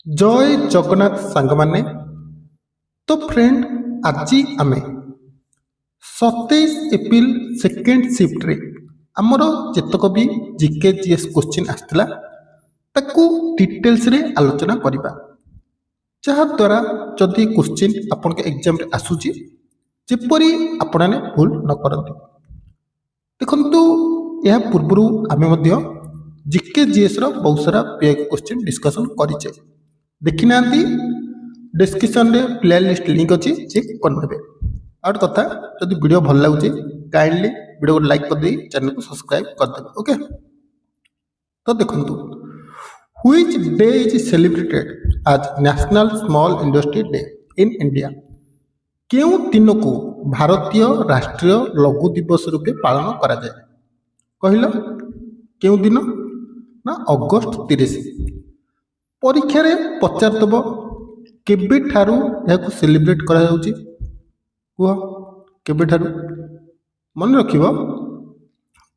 जय जगन्नाथ सांग माने तो फ्रेंड आज आम 27 एप्रिल सेकेंड शिफ्ट रे आमर जेतक भी जीके जीएस क्वेश्चन आसला ताकू डिटेल्स रे आलोचना करबा जहाद्वारा जदि क्वेश्चन आपण के एग्जाम रे आसुची जेपरी आपने भूल न करते देखु यह पूर्व आम जीके जीएस रो बहुत सारा क्वेश्चन डिस्कशन करें देखी ना डिस्क्रिप्शन रे प्ले लिस्ट लिंक अच्छी चेक करदे आउट कथा जब वीडियो भल लगुच काइंडली वीडियो को लाइक कर दे चैनल को सब्सक्राइब कर दे ओके। तो देखो व्हिच डे इज सेलिब्रेटेड आज national small industry day in India केउ दिन को भारतीय राष्ट्रीय लघु दिवस रूपे पालन करा जाए कहल केउ दिन ना अगस्त 30 परीक्षा रे पचारदब केबे ठारू याकू सेलिब्रेट करा जाउची कुह केबे ठारू मन रखिबो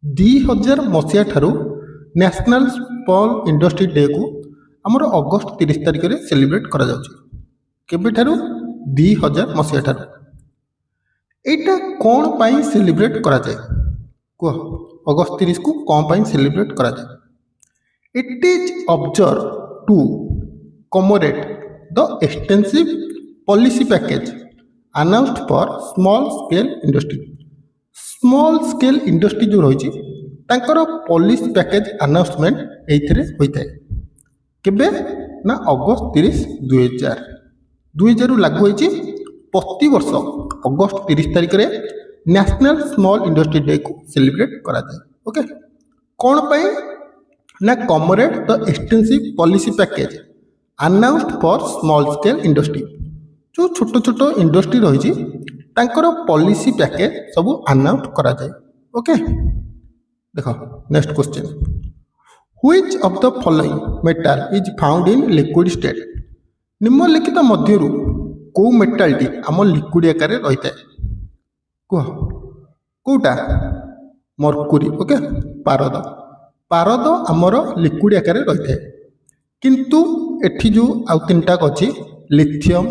2000 मसिया ठारू नेशनल स्मॉल इंडस्ट्री डे को हमर अगस्त 30 तारिख रे सेलिब्रेट करा जाउची केबे ठारू 2000 मसिया ठारू एटा कोन पाई सेलिब्रेट करा जाए कुह अगस्त 30 को कोन पाई सेलिब्रेट करा जाए it is observe to commemorate the extensive policy package announced for small scale industry. Small scale industry जो रही तांकर पॉलिसी पैकेज अनाउंसमेंट एथिरे होइथाय केबे ना अगस्त 30 2000 लागू होइछि प्रति वर्ष अगस्त 30 तारिख रे नेशनल स्मॉल इंडस्ट्री डे को सेलिब्रेट करा जाय ओके कोन पई ना कमरेट the extensive policy package announced for small scale industry जो छोट छोट इंडस्ट्री रही पॉलिसी पैकेज सब अनाउंस करा जाए ओके। देखो next question which of the following metal is found in liquid state निम्नलिखित मध्यरु को मेटल टी आम लिक्विड आकार रही है कह कोटा मर्क्यूरी ओके पारद पारद आमर लिक्विड आकार रही है किंतु एठी जो आउ तीनटा अच्छी लिथियम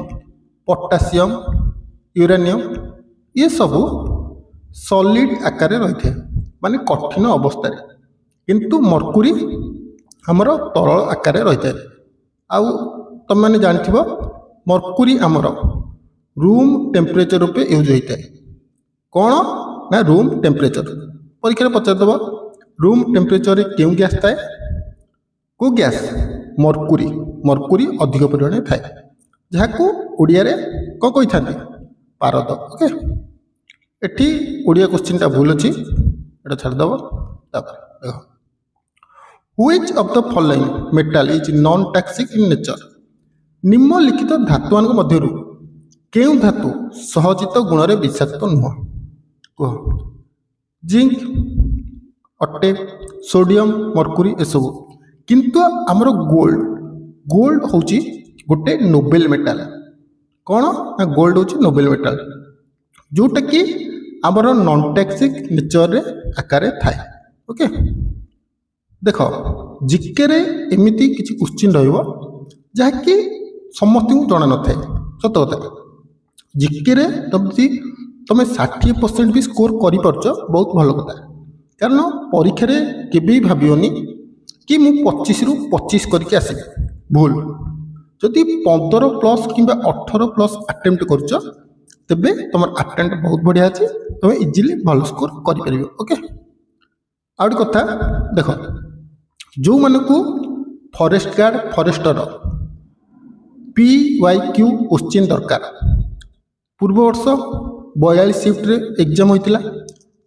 पोटासियम यूरेनियम ये सब सॉलिड आकार रही है माने कठिन अवस्था किंतु मर्क्यूरी आमर तरल आकार रही है आउ तुम मैंने जानथिबो मर्क्यूरी आमर रूम टेम्परेचर रूपे यूज होता है कौन ना रूम टेम्परेचर परीक्षा पचारदब रूम टेम्परेचर क्यों गैस थाए को गैस मर्क्यूरी मर्क्यूरी अधिक परिमाण थाए जहाँ को ओडिया रे कौन कही था पारद ओके एठी ओडिया क्वेश्चन टा भूल अच्छी एटा छाड़दब देखो which of the following metal is non toxic in nature निम्नलिखित धातुमान मध्यरु केउ धातु सहजित गुण रे विषाक्त नुह कह जिंक अटे सोडियम मर्क्यूरी एसबू किंतु आमर गोल्ड गोल्ड हूँ गोटे नोबेल मेटाल कौन ना गोल्ड हूँ नोबेल मेटाल जोटा कि आमर नॉन टॉक्सिक नेचर रे आकार थाए ओके। देख जीके रे एमिति किछि क्वेश्चन रहिबो जहाँकि समस्त को जना न थाए सत कथा जीके रे तुम 60% भी स्कोर कर बहुत भल कथा कारण परीक्षा रे केबे भाबियोनी कि मु 25 रु 25 करके आसीबी भूल जदि 15 प्लस किंबा 18 प्लस अटेम्प्ट करूछ तबे तुम अटेम्प्ट बहुत बढ़िया अछि तुम इजीली भल स्कोर करि परिबो ओके। आउट कथा देखो जो मानकू forest guard forester PYQ question दरकार पूर्व वर्ष 42 शिफ्ट रे एग्जाम होइतिला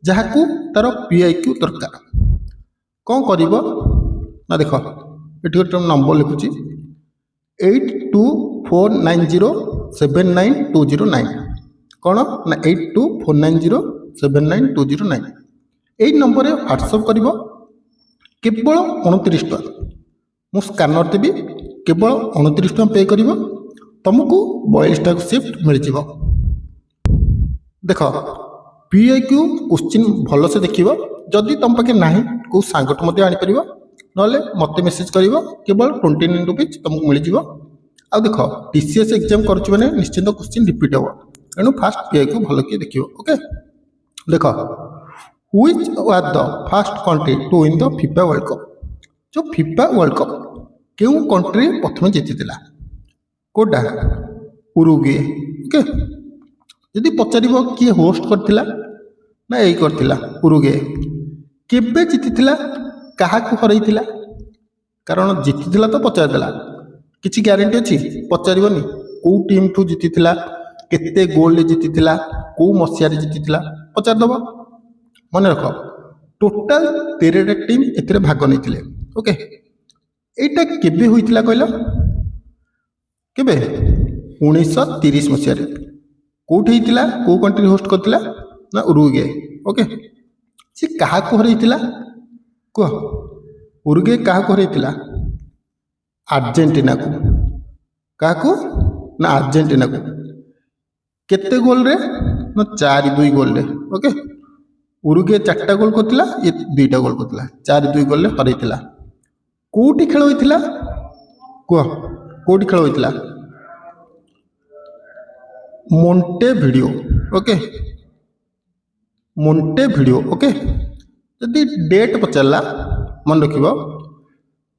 जहाँ को तार PIQ दरकार कौन कर ना देख ये गोटे नंबर लिखुची 8249079209 कौन ना 8249079209 यही नंबर व्हाट्सअप कर केवल 29 टका मु स्कानर देवी केवल 29 टका पे कर तुमको 42 टका शिफ्ट मिल जाव देख PIQ क्वेश्चन भल से देख जदि तुम पाखे ना कौ सांगठ आनीपर ना मत मेसेज कर केवल 29 रुपीज तुमको मिल आउ देख टीसीएस एग्जाम करुच्ची मैंने निश्चित क्वेश्चन रिपीट हम तेणु फास्ट पीआई को भल किए देखिए। ओके देख which was the first country to win the FIFA World Cup. जो फीफा वर्ल्ड कप क्यों कंट्री प्रथम जीति कोटा उरुग्वे। ओके यदि पचार किए होस्ट करथिला ना यही करथिला उरुग्वे केबे जीति क्या हरईला कारण जीति तो पचारदेला किसी ग्यारंटी अच्छी पचारनी कौ टीम ठू जीति केते गोल जीति कौ मसीह जीति पचारदेव मन रख टोटाल 13टा टीम ए भाग नहीं। ओके एटा केबे होइतिला कहला केबे 1930 मसीह कौटी होइतिला कौ कंट्री होस्ट करथिला ना उरुग्वे। ओके सी क्या हरईला कह उरुग्वे क्या हरईला अर्जेंटीना को क्या ना अर्जेंटीना को केते गोल रे ना 4-2 गोल रे। ओके उरुग्वे 4टा गोल करथिला ये 2टा गोल करथिला 4-2 गोल रे हरईला। कोठी खेल होइतिला कह कोठी खेल होइतिला मोंटेभिडियो। ओके मोंटेभिडियो। ओके यदि डेट पचारा मन रख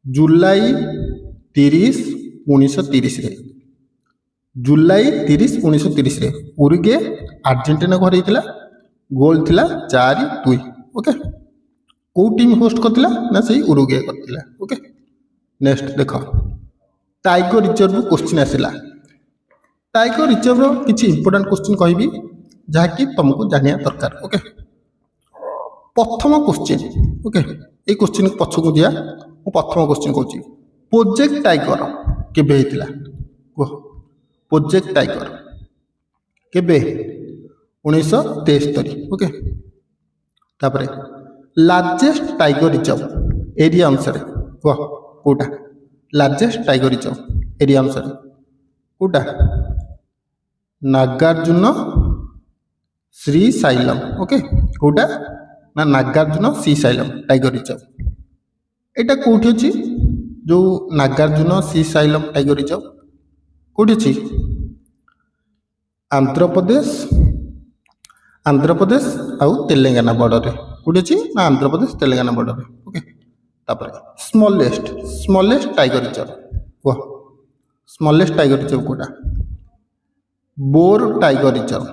जुलाई 30 1930 जुलाई 30 1930 उरुग्वे अर्जेंटीना को हरईला गोल थिला 4-2। ओके कौ टीम होस्ट करथिला ना सही उरुग्वे करथिला। ओके नेक्स्ट देख टाइगर रिजर्व क्वेश्चन आसिला। टाइगर रिजर्व किसी इंपोर्टेंट क्वेश्चन कहबी जहाँकि तुमको जानिया दरकार। ओके प्रथम क्वेश्चन। ओके ये क्वेश्चन पछकू दिया प्रथम क्वेश्चन कहूँ प्रोजेक्ट टाइगर केबे होइतिला कह प्रोजेक्ट टाइगर केबे 1973। ओके तापरे लार्जेस्ट टाइगर रिजर्व एरिया अनुसार कह कोटा लार्जेस्ट टाइगर रिजर्व एरिया अनुसार कोटा नागार्जुन श्रीशैलम। ओके कोटा ना नागार्जुन श्रीशैलम टाइगर रिजर्व एटा कोठी अछि जो नागार्जुन श्रीशैलम टाइगर रिजर्व कोठी अछि आंध्र प्रदेश आउ तेलंगाना बॉर्डर रे कोठी अछि ना आंध्र प्रदेश तेलंगाना बॉर्डर रे। ओके तापर स्मॉलेस्ट टाइगर रिजर्व कह स्मॉलेस्ट टाइगर रिजर्व कोटा बोर टाइगर रिजर्व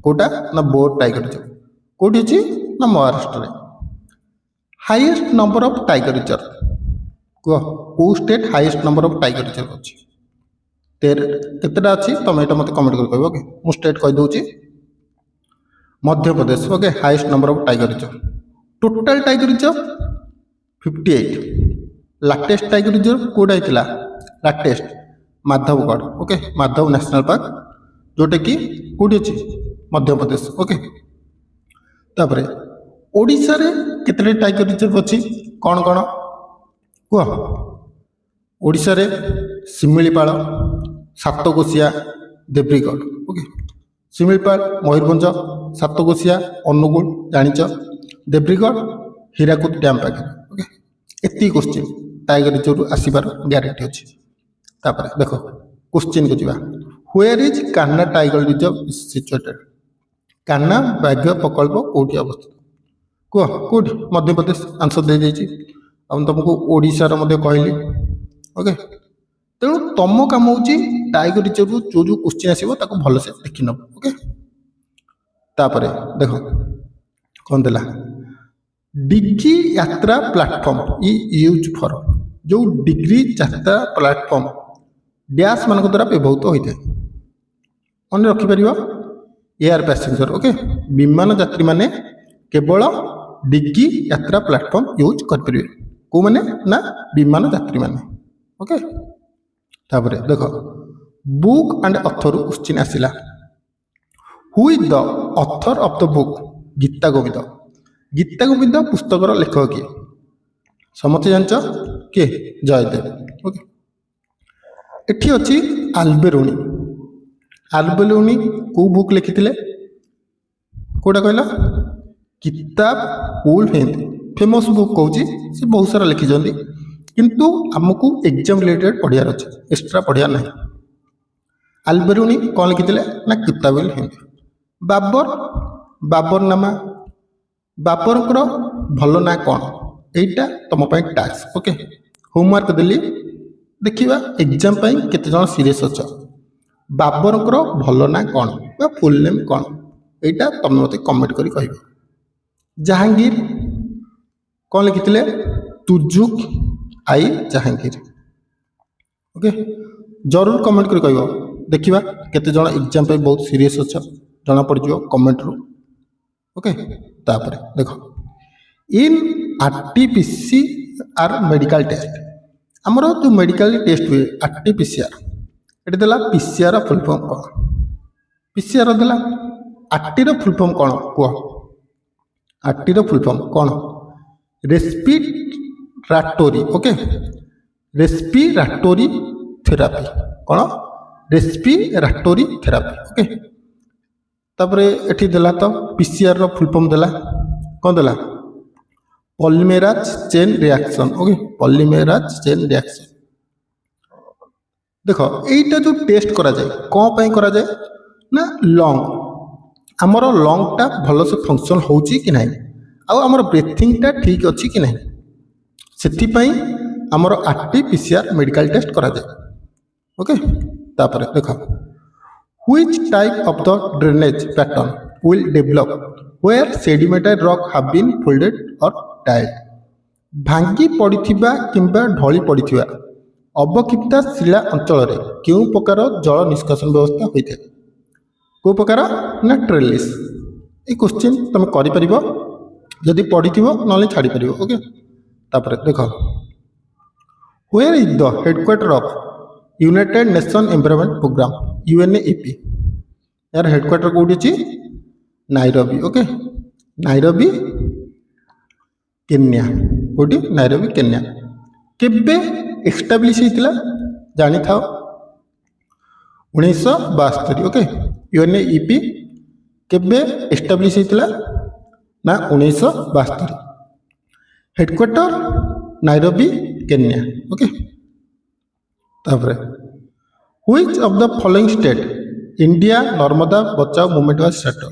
कोटा ना बोर टाइगर रिजर्व कोठी अछि ना महाराष्ट्र रे। Highest number of tiger reserve कह को state highest number of tiger reserve अच्छी केतेटा अच्छी तुम ये मत कमेंट कर कहब। ओके मु स्टेट कह दूची Madhya Pradesh. Okay highest number of tiger reserve total tiger reserve 58। Latest tiger reserve कोटा होता latest Madhavgarh. Okay Madhav national park जोटा कि कौटी अच्छी मध्य प्रदेश। ओके तापर ओडिशा रे केते टाइगर रिजर्व अच्छी कौन कौन कह ओडिशा रे शिमिलीपाल सातकोशिया देब्रीगढ़। ओके शिमिलीपाल मयूरभंज सातकोशिया अनुगुल जानिच देब्रीगढ़ हीराकुद डैम पाखे। ओके एति क्वेश्चन टाइगर रिजर्व आसबार ग्यारंटी अच्छी। तापर देख क्वेश्चन को जीवा where is Kanha tiger reserve situated Kanha व्याघ्र प्रकल्प कौटी अवस्थित कह कौटी मध्य प्रदेश आंसर दे देछि तुमको ओडिशार कहली। ओके तेणु तुम काम हो टाइगर रिजर्व जो जो क्वेश्चन आसो ताको भलसे देखि नब। ओके तापर देख कौन देला डिग्री यात्रा प्लाटफर्म यूज फॉर जो डिग्री यात्रा प्लाटफर्म डैश मान द्वारा व्यवहृत होता है मन रखिपर एयर पैसेंजर। ओके विमान यात्री माने केवल डिग्गी यात्रा प्लाटफर्म यूज करें कौ मैंने ना विमान यात्री माने। ओके तापर देख बुक एंड ऑथर क्वेश्चन आसिला who is the author of the book Gita Govind पुस्तकर लेखक किए समस्त जानच किए जयदेव। ओके एठी अच्छी आल्बेरोनी को बुक लिखिथिले कोटा कहला किताब उल हिंद फेमस बुक कहूँ से बहुत सारा लिखिं किंतु आमको एग्जाम रिलेटेड पढ़ियार अच्छे एक्सट्रा पढ़ियार नहीं। ଆଲବେରୁଣି କ'ଣ ଲେଖିଥିଲେ ନା କିତାବୁଲ ହିନ୍ଦ। ବାବର ବାବରନାମା ବାବରଙ୍କର ଭଲ ନାଁ କ'ଣ ଏଇଟା ତୁମ ପାଇଁ ଟାସ୍କ ଓକେ ହୋମୱାର୍କ ଦେଲି ଦେଖିବା ଏକ୍ଜାମ୍ ପାଇଁ କେତେ ଜଣ ସିରିୟସ୍ ଅଛ। ବାବରଙ୍କର ଭଲ ନାଁ କ'ଣ ବା ଫୁଲ୍ ନେମ୍ କ'ଣ ଏଇଟା ତୁମେ ମୋତେ କମେଣ୍ଟ କରି କହିବ। ଜାହାଙ୍ଗୀର କ'ଣ ଲେଖିଥିଲେ ତୁଜୁକ୍ ଆଇ ଜାହାଙ୍ଗୀର ଓକେ ଜରୁର କମେଣ୍ଟ କରି କହିବ ଦେଖିବା କେତେ ଜଣ ଏକ୍ଜାମ୍ ପାଇଁ ବହୁତ ସିରିୟସ୍ ଅଛ ଜଣାପଡ଼ିଯିବ କମେଣ୍ଟରୁ ଓକେ। ତାପରେ ଦେଖ ଇନ୍ RT-PCR ମେଡ଼ିକାଲ ଟେଷ୍ଟ ଆମର ଯେଉଁ ମେଡ଼ିକାଲ ଟେଷ୍ଟ ହୁଏ RT-PCR ଏଠି ଦେଲା PCR ଫୁଲ୍ ଫର୍ମ କ'ଣ PCR ଦେଲା RTର ଫୁଲ୍ ଫର୍ମ କ'ଣ କୁହ RTର ଫୁଲ୍ ଫର୍ମ କ'ଣ ରେସ୍ପିରାଟୋରି ଓକେ ରେସ୍ପିରାଟୋରି ଥେରାପି କ'ଣ ରେସ୍ପିରାଟୋରି ଥେରାପି ଓକେ। ତାପରେ ଏଠି ଦେଲା ତ PCRର ଫୁଲ୍ ଫର୍ମ ଦେଲା କ'ଣ ଦେଲା polymerase chain reaction okay polymerase chain reaction. ଦେଖ এইটা ଯେଉଁ ଟେଷ୍ଟ କରାଯାଏ କ'ଣ ପାଇଁ କରାଯାଏ ନା ଲଙ୍ଗ ଆମର ଲଙ୍ଗଟା ଭଲସେ ଫଙ୍କସନ୍ ହେଉଛି କି ନାହିଁ ଆଉ ଆମର ବ୍ରେଥିଂଟା ଠିକ୍ ଅଛି କି ନାହିଁ ସେଥିପାଇଁ ଆମର RT-PCR ମେଡ଼ିକାଲ ଟେଷ୍ଟ କରାଯାଏ ଓକେ। ତାପରେ ଦେଖ which type of the drainage pattern will develop where sedimentary rock have been folded or tied ଭାଙ୍ଗି ପଡ଼ିଥିବା କିମ୍ବା ଢଳି ପଡ଼ିଥିବା ଅବକ୍ଷିପ୍ତା ଶିଳା ଅଞ୍ଚଳରେ କେଉଁ ପ୍ରକାର ଜଳ ନିଷ୍କାସନ ବ୍ୟବସ୍ଥା ହୋଇଥାଏ କେଉଁ ପ୍ରକାର ନା ଟ୍ରେଲିସ୍। এই କୋଶ୍ଚିନ୍ ତୁମେ କରିପାରିବ ଯଦି ପଢ଼ିଥିବ ନହେଲେ ଛାଡ଼ିପାରିବ ଓକେ। ତାପରେ ଦେଖ where is the headquarter of United Nation Environment Programme UNEP यार हेडक्वार्टर कौटी अच्छी नाइरोबी ओके नाइरोबी केन्या कौटी नाइरोबी केन्या केबे एस्टाब्लिश होता जानी था 1972 ओके UNEP केबे एस्टाब्लिश होता ना 1972 हेडक्वार्टर नाइरोबी केन्या ओके। तापर which of the following state India Narmada बचाओ मूवमेंट वाज स्टार्टेड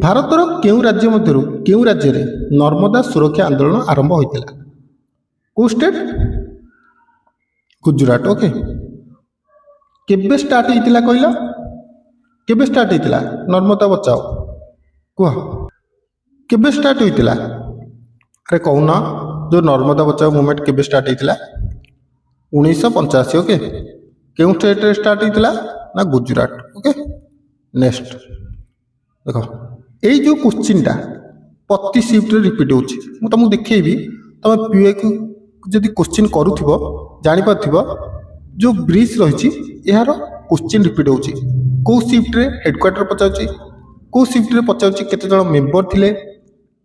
भारतर केउं राज्य मध्यरु केउं राज्य रे नर्मदा सुरक्षा आंदोलन आरंभ होइतिला को स्टेट गुजरात ओके केबे स्टार्ट होइतिला कहला केबे स्टार्ट होइतिला नर्मदा बचाओ कुह केबे स्टार्ट होइतिला अरे कहूना जो नर्मदा बचाओ मूवमेंट केबे स्टार्ट होइतिला 1985 ओके केउं स्टेट रे स्टार्ट होइतिला ना गुजरात ओके। नेक्स्ट देख यही जो क्वेश्चनटा प्रति शिफ्ट रिपीट होची मु तुमको देखैबी तुम पीए को जदि क्वेश्चन करूथिबो जानि पाथिबो जो ब्रिज रहिछि यार क्वेश्चन रिपीट होची को शिफ्ट रे हेडक्वार्टर पचाउची को शिफ्ट रे पचाउची केते जण मेंबर थिले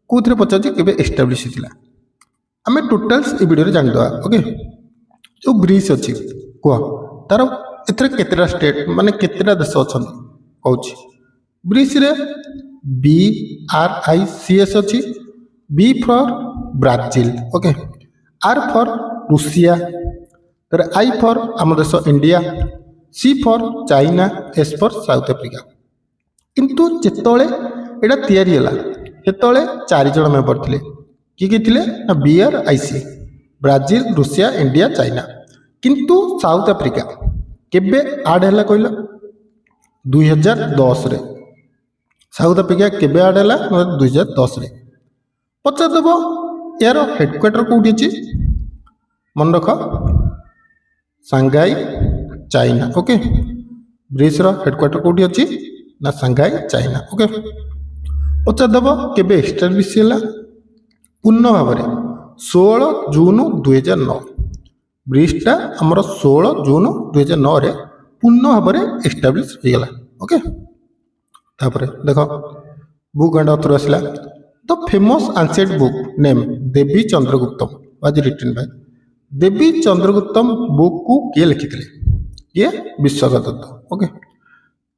कोथरे पचाउची केबे एस्टैब्लिश थिला आमे टोटल्स ए वीडियो रे जानि दवा ओके। जो ब्रिज अच्छी कह तार एथरे केतेटा स्टेट माने केतेटा देश अच्छा कहूँ ब्रिज रे BRICS अच्छी B for Brazil okay R for Russia तर I फॉर आम देश India C for China S for south Africa किंतु जेतोले एटा तयारी हला सेतोले 4 जण मेंबर थिले किए थिले ना BRIC Brazil Russia India China किंतु साउथ अफ्रीका केबे आड है कहल 2010 रे साउथ अफ्रीका केबे आड है 2010 रे पचार देव यार हेडक्वार्टर कौटी अच्छी मन रख Shanghai China okay BRICS headquarter कौटी अच्छी ना सांघाई चाइना ओके। पचार देव केबे एस्टाब्लिश है पूर्ण भाव 16 जून 2009 ब्रिजटा आमर 16 जून 2009 रे पूर्ण भाव में एस्टाब्लिश हो गला ओके। तापर देख बुक एंड ऑथर आसला the famous ancient book name Devi Chandraguptam was written by Devi Chandraguptam book को किए लिखिथिले ये विश्वनाथ दत्त ओके।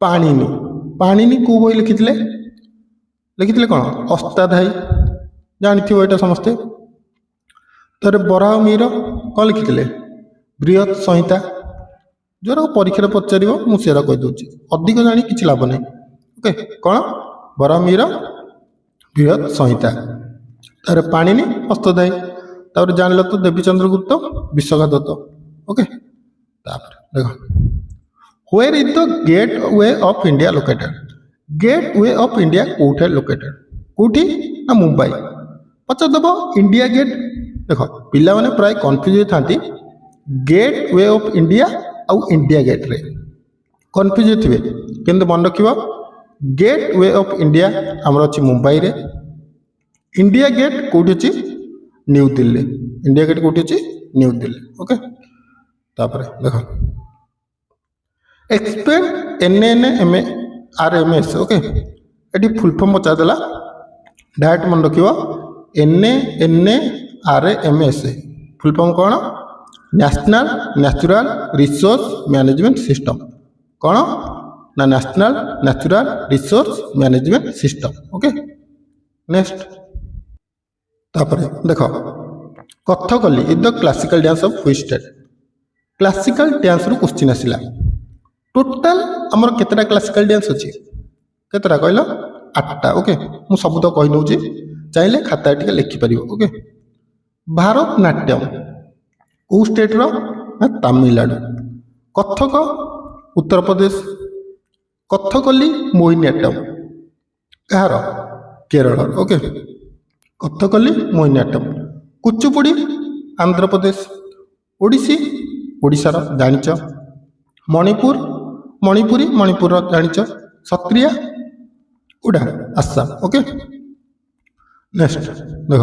पाणिनि पाणिनि को बही लिखिथिले लिखिथिले कोन अष्टाध्यायी जानिथिबो एटा समस्ते तर बराह मीर कौन लिखिथिले बृहत संहिता जोरा परीक्षा पचार मुझे कहीदे अधिक जानी कि लाभ नहीं। ओके कौन बरमीर बृहत संहिता तार पाणिनि हस्तदायी तापर जान तो देवीचंद्रगुप्त विश्वघात। ओके देख where is the Gateway of India located. Gateway of India कौटे लोकेटेड कौटी ना मुंबई पचारदेव इंडिया गेट। देख पिला माने प्राय कन्फ्यूज होता गेट वे ऑफ इंडिया आउ इंडिया गेट रे कन्फ्यूज थे कि मन रख गेट वे ऑफ इंडिया आमर अच्छी मुंबई रे इंडिया गेट कौटी अच्छी न्यू दिल्ली। इंडिया गेट कौटी अच्छी न्यू दिल्ली। ओके तापर देख एक्सपेक्ट NNMRMS। ओके ये फुल फॉर्म पचारदेला डायरेक्ट मन रख NNRMS फुल फॉर्म कौन national natural resource management system. कौन ना national natural resource management system. Okay next तापर देख Kathakali is the classical dance of which state. Classical dance रु क्वेश्चन आसिला टोटाल आमर केतटा क्लासिकल डांस अच्छी केतटा कहल 8टा। ओके मु सब तो कही नौ चाहिए खाता टे लिखिपर। ओके भारतनाट्यम कौ स्टेट रो तमिलनाडु। कथक उत्तर प्रदेश। कथकली मोहिनीअट्टम कहार केरल। ओके कथकली मोहिनीअट्टम। कुचिपुड़ी आंध्र प्रदेश। ओडिसी ओडिशार जानिच। मणिपुर मणिपुरी मणिपुर जानिच। सत्रिया उड़ा आसाम। ओके नेक्स्ट देख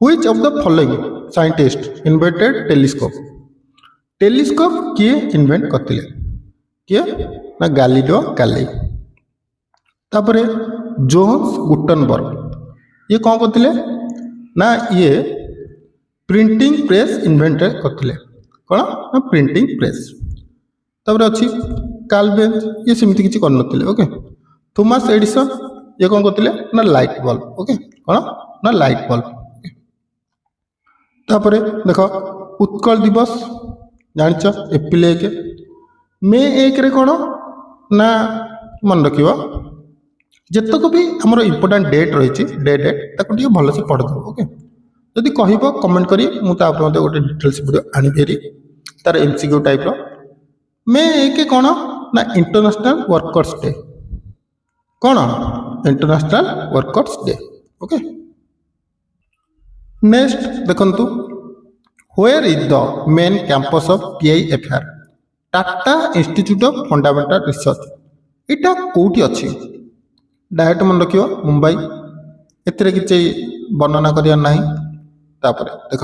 which of the following scientist invented telescope. Telescope किए इन्वेंट करते किए ना गैलीलियो गैलीली। तापर जोहान्स गुटेनबर्ग ये कौन करते ना ये प्रिंटिंग प्रेस इन्वेंट करते कौन ना प्रिंटिंग प्रेस। तापर अच्छी कार्ल ये सेमती किसी कर। ओके थॉमस एडिसन ये कौन करते ना लाइट बल्ब। ओके कौन ना लाइट बल्ब। तापर देख उत्कल दिवस जानिच एप्रिल 1 मे 1 रे कौन ना मन रख जितक भी आमर इम्पोर्टाट डेट रही डेट ताको भल से पढ़देव। ओके जदि कह कमेंट करी मुझे गोटे डिटेल्स वीडियो आनीपेरी तार MCQ टाइप रो। मे 1 कौन ना इंटरनेशनल वर्कर्स डे। कौन International Workers Day. Okay next देखंतु where is the main campus of PIFR Tata Institute of Fundamental Research. यहाँ कौटी अच्छी डायरेक्ट मन रख मुंबई एथिरे किसी वर्णना करिया नहीं। तापर देख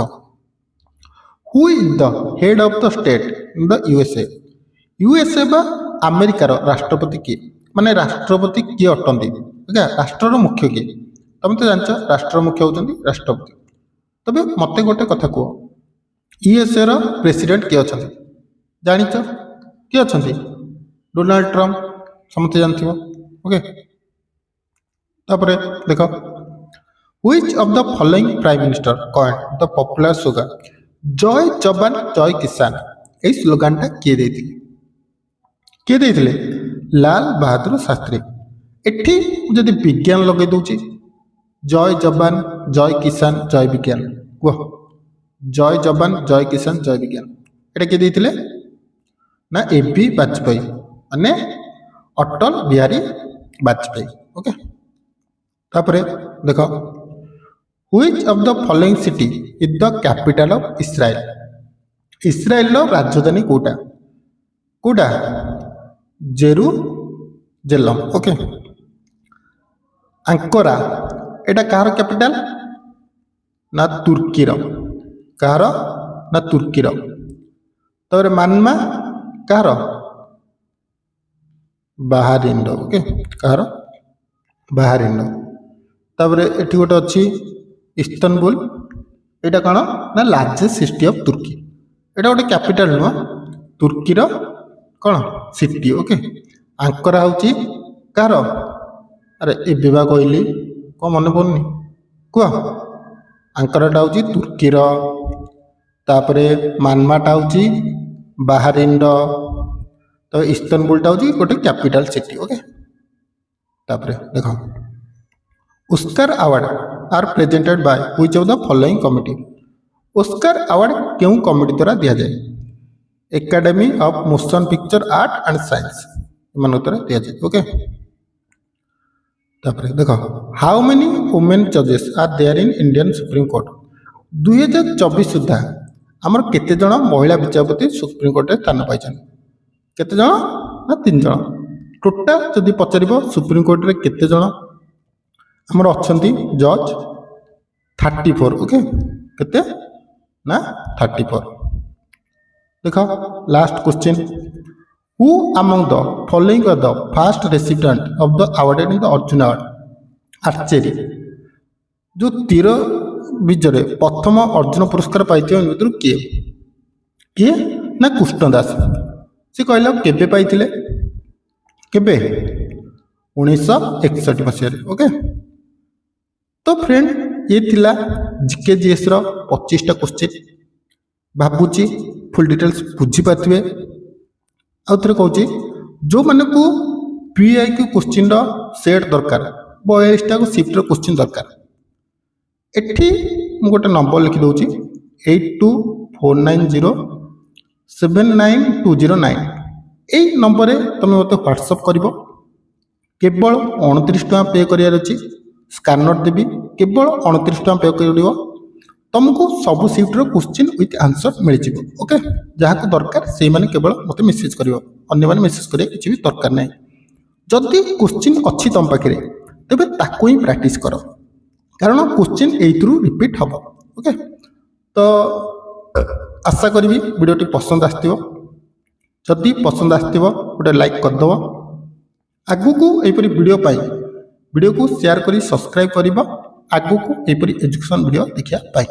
who is the head of the state in the USA। USA बा अमेरिकार राष्ट्रपति किए माने राष्ट्रपति किए अटंती। ओके राष्ट्र मुख्य किए तुम तो जानच राष्ट्र मुख्य होती राष्ट्रपति। तबे मत गोटे कथा कह USA रो प्रेसिडेंट किए अच्छा जानिच किए अच्छा डोनाल्ड ट्रम्प समझते जानते। ओके तापर देख which of the following prime minister coined the popular slogan जय जवान जय किसान। ये स्लोगानटा किए देथिले लाल बहादुर शास्त्री। एठी जदि विज्ञान लगे दूची जय जवान जय किसान जय विज्ञान कह जय जवान जय किसान जय विज्ञान एटा किए देथिले ना AB वाजपेयी माने अटल बिहारी वाजपेयी। ओके तापर देख which of the following city is the capital of Israel. Israel राजधानी कोटा कोटा जेरुजेलम। ओके आंकोरा एटा कहार कैपिटल ना तुर्कीर कहार ना तुर्कीर। तापर मानमा कहार बाहरीन। ओके कहार बाहरीन। तापर एठी गोटे अच्छी इस्तानबुल एटा कौन ना लार्जेस्ट सिटी ऑफ तुर्की। एटा गोटे कैपिटल नुह तुर्कीर कौन सिटी। ओके आंकरा हूँ कहार अरे ए कहली कौन मन पड़नी कह आंकराटा हूँ तुर्कीर। तापर मानमाटा हूँ बाहरिन तो इस्तानबुलटा हूँ गोटे कैपिटल सिटी ओके तापर देख Oscar award are presented by which of the following committee Oscar award क्यों कमिटी द्वारा दि जाए Academy of Motion Picture Art and Science मान द्वारा दि जाए ओके तापर देख हाउ मेनी वुमेन जजेस are there in Indian Supreme Court 2024 सुधा आमर केते जण महिला विचारपति सुप्रीम कोर्ट में स्थान पाई केते जण ना 3 जण टोटाल जदि पचार सुप्रीम कोर्ट में केते जण आमर अछंती जज 34 ओके केते ना 34 देख last question who among the following the first recipient of the award in the Arjun award archery जो तीर विजय प्रथम अर्जुन पुरस्कार पाई भर किए किए ना कृष्ण दास सी कहला केबे पाइथिले केबे 1961 मसीह ओके तो फ्रेंड ये थिला जीके जीएस रो 25टा क्वेश्चन भाबुची फुल डिटेल्स बुझी पाथिबे आउ थरे कहूची जो माने को पीआईक्यू क्वेश्चन रो सेट दरकार 42टा को शिफ्ट रो क्वेश्चन दरकार एठी मु गोटे नंबर लिखि दउची 8249079209 ए नंबर रे तुम मते व्हाट्सएप करिवो केवल 29 टका पे करियार अछि स्कैनर देबी केवल 29 टका पे करिवो तुमको सब शिफ्ट रो क्वेश्चन विथ आंसर मिल जिवो ओके जहा को दरकार से माने केवल मते मैसेज करिवो अन्य माने मैसेज करिया किछि भी दरकार नै जदि क्वेश्चन अछि तम पाखरे तबे ताको ही प्रैक्टिस करो कारण क्वेश्चन एथरू रिपीट हम ओके तो आशा करी वीडियोटी पसंद आसथिबो जदि पसंद आसथिबो गोटे लाइक करदब आगु को एपरी वीडियो को शेयर करी सब्सक्राइब करबा आगु को एपरी एजुकेशन वीडियो देखिया पाई।